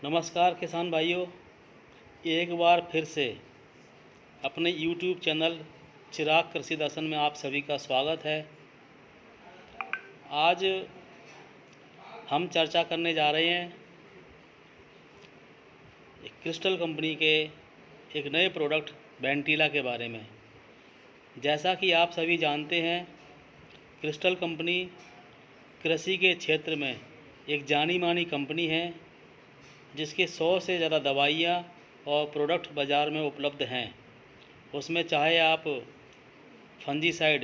नमस्कार किसान भाइयों, एक बार फिर से अपने YouTube चैनल चिराग कृषि दर्शन में आप सभी का स्वागत है। आज हम चर्चा करने जा रहे हैं एक क्रिस्टल कंपनी के एक नए प्रोडक्ट वेंटिला के बारे में। जैसा कि आप सभी जानते हैं, क्रिस्टल कंपनी कृषि के क्षेत्र में एक जानी मानी कंपनी है जिसके 100 से ज़्यादा दवाइयाँ और प्रोडक्ट बाज़ार में उपलब्ध हैं। उसमें चाहे आप फंजीसाइड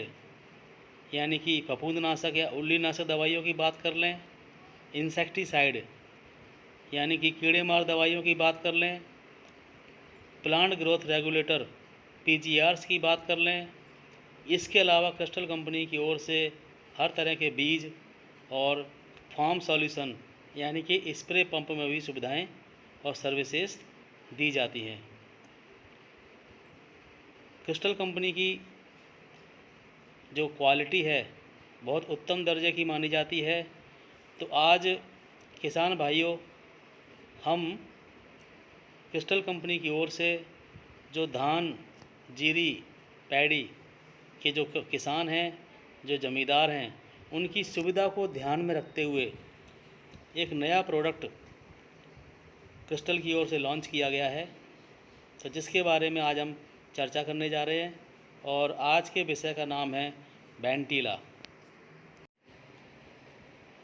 यानी कि फफूंदनाशक या उल्लीनाशक दवाइयों की बात कर लें, इंसेक्टिसाइड यानी कि कीड़े मार दवाइयों की बात कर लें, प्लांट ग्रोथ रेगुलेटर पीजीआरस की बात कर लें। इसके अलावा क्रिस्टल कंपनी की ओर से हर तरह के बीज और फार्म सॉल्यूशन यानी कि स्प्रे पंप में भी सुविधाएं और सर्विसेज दी जाती हैं। क्रिस्टल कंपनी की जो क्वालिटी है बहुत उत्तम दर्जे की मानी जाती है। तो आज किसान भाइयों, हम क्रिस्टल कंपनी की ओर से जो धान, जीरी, पैडी के जो किसान हैं, जो ज़मींदार हैं, उनकी सुविधा को ध्यान में रखते हुए एक नया प्रोडक्ट क्रिस्टल की ओर से लॉन्च किया गया है, तो जिसके बारे में आज हम चर्चा करने जा रहे हैं। और आज के विषय का नाम है वेंटिला।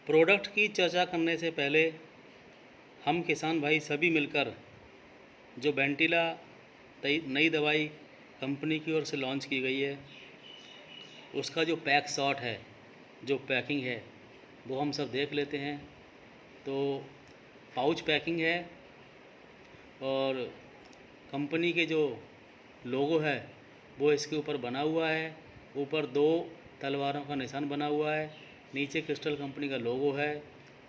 प्रोडक्ट की चर्चा करने से पहले हम किसान भाई सभी मिलकर जो वेंटिला नई दवाई कंपनी की ओर से लॉन्च की गई है, उसका जो पैक शॉट है, जो पैकिंग है, वो हम सब देख लेते हैं। तो पाउच पैकिंग है और कंपनी के जो लोगो है वो इसके ऊपर बना हुआ है। ऊपर 2 तलवारों का निशान बना हुआ है, नीचे क्रिस्टल कंपनी का लोगो है,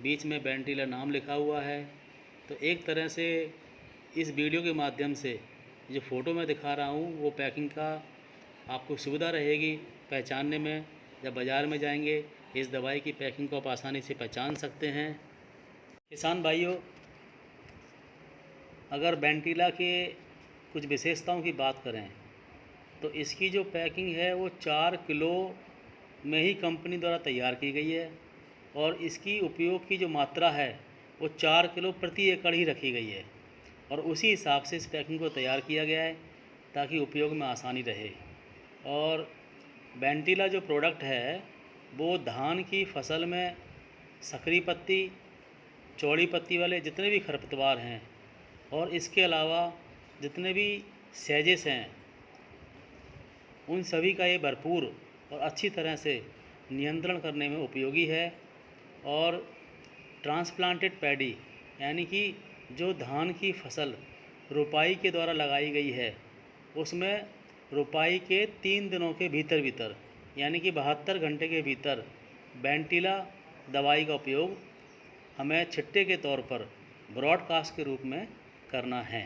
बीच में वेंटिला नाम लिखा हुआ है। तो एक तरह से इस वीडियो के माध्यम से जो फ़ोटो मैं दिखा रहा हूँ वो पैकिंग का आपको सुविधा रहेगी पहचानने में। जब बाज़ार में जाएंगे इस दवाई की पैकिंग को आप आसानी से पहचान सकते हैं। किसान भाइयों, अगर वेंटिला के कुछ विशेषताओं की बात करें तो इसकी जो पैकिंग है वो 4 किलो में ही कंपनी द्वारा तैयार की गई है और इसकी उपयोग की जो मात्रा है वो 4 किलो प्रति एकड़ ही रखी गई है और उसी हिसाब से इस पैकिंग को तैयार किया गया है ताकि उपयोग में आसानी रहे। और वेंटिला जो प्रोडक्ट है वो धान की फसल में सकरी पत्ती, चौड़ी पत्ती वाले जितने भी खरपतवार हैं और इसके अलावा जितने भी सेजेस हैं, उन सभी का ये भरपूर और अच्छी तरह से नियंत्रण करने में उपयोगी है। और ट्रांसप्लांटेड पैडी यानी कि जो धान की फसल रोपाई के द्वारा लगाई गई है, उसमें रोपाई के 3 दिनों के भीतर यानी कि 72 घंटे के भीतर वेंटिला दवाई का उपयोग हमें छिट्टे के तौर पर ब्रॉडकास्ट के रूप में करना है।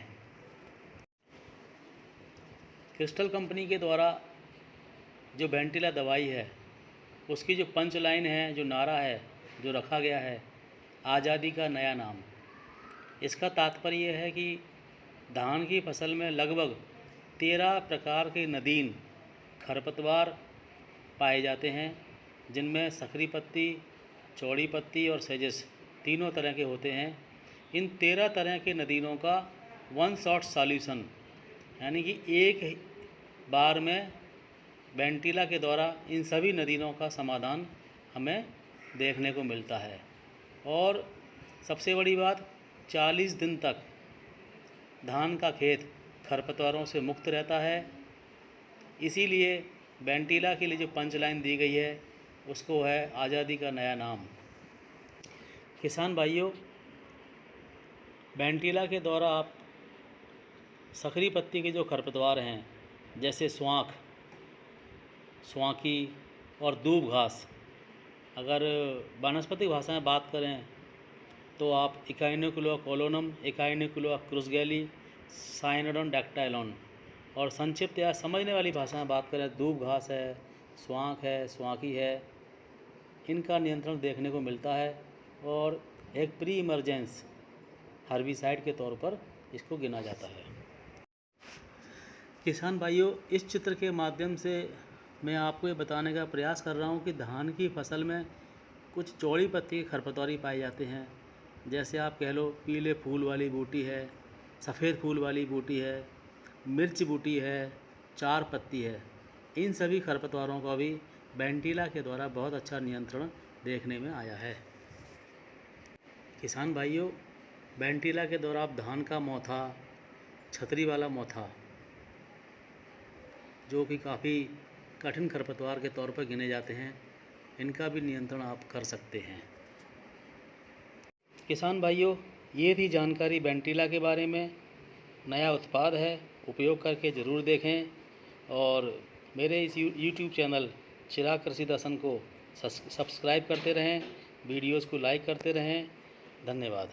क्रिस्टल कंपनी के द्वारा जो वेंटिला दवाई है उसकी जो पंच लाइन है, जो नारा है जो रखा गया है, आज़ादी का नया नाम। इसका तात्पर्य यह है कि धान की फसल में लगभग 13 प्रकार के नदीन खरपतवार पाए जाते हैं, जिनमें सकरी पत्ती, चौड़ी पत्ती और सेजेस तीनों तरह के होते हैं। इन 13 तरह के नदीनों का 1 शॉट सॉल्यूशन यानी कि एक बार में वेंटिला के द्वारा इन सभी नदीनों का समाधान हमें देखने को मिलता है। और सबसे बड़ी बात, 40 दिन तक धान का खेत खरपतवारों से मुक्त रहता है। इसीलिए वेंटिला के लिए जो पंच लाइन दी गई है उसको है आज़ादी का नया नाम। किसान भाइयों, वेंटिला के द्वारा आप सकरी पत्ती के जो खरपतवार हैं जैसे स्वांख, स्वांकी और दूब घास, अगर वनस्पति भाषा में बात करें तो आप इकाइनोकुलुआ कोलोनम, इकाइनोकुलुआ क्रुसगैली, साइनोडोन डैक्टाइलॉन, और संक्षिप्त या समझने वाली भाषा में बात करें दूब घास है, स्वांख है, स्वांकी है, इनका नियंत्रण देखने को मिलता है। और एक प्री इमरजेंस हर्बिसाइड के तौर पर इसको गिना जाता है। किसान भाइयों, इस चित्र के माध्यम से मैं आपको ये बताने का प्रयास कर रहा हूँ कि धान की फसल में कुछ चौड़ी पत्ती के खरपतवार पाए जाते हैं। जैसे आप कह लो पीले फूल वाली बूटी है, सफ़ेद फूल वाली बूटी है, मिर्च बूटी है, चार पत्ती है। इन सभी खरपतवारों का भी वेंटिला के द्वारा बहुत अच्छा नियंत्रण देखने में आया है। किसान भाइयों, वेंटिला के द्वारा आप धान का मोथा, छतरी वाला मोथा, जो कि काफ़ी कठिन खरपतवार के तौर पर गिने जाते हैं, इनका भी नियंत्रण आप कर सकते हैं। किसान भाइयों, ये थी जानकारी वेंटिला के बारे में। नया उत्पाद है, उपयोग करके ज़रूर देखें और मेरे इस यूट्यूब चैनल चिराग कृषि दर्शन को सब्सक्राइब करते रहें, वीडियोज़ को लाइक करते रहें। धन्यवाद।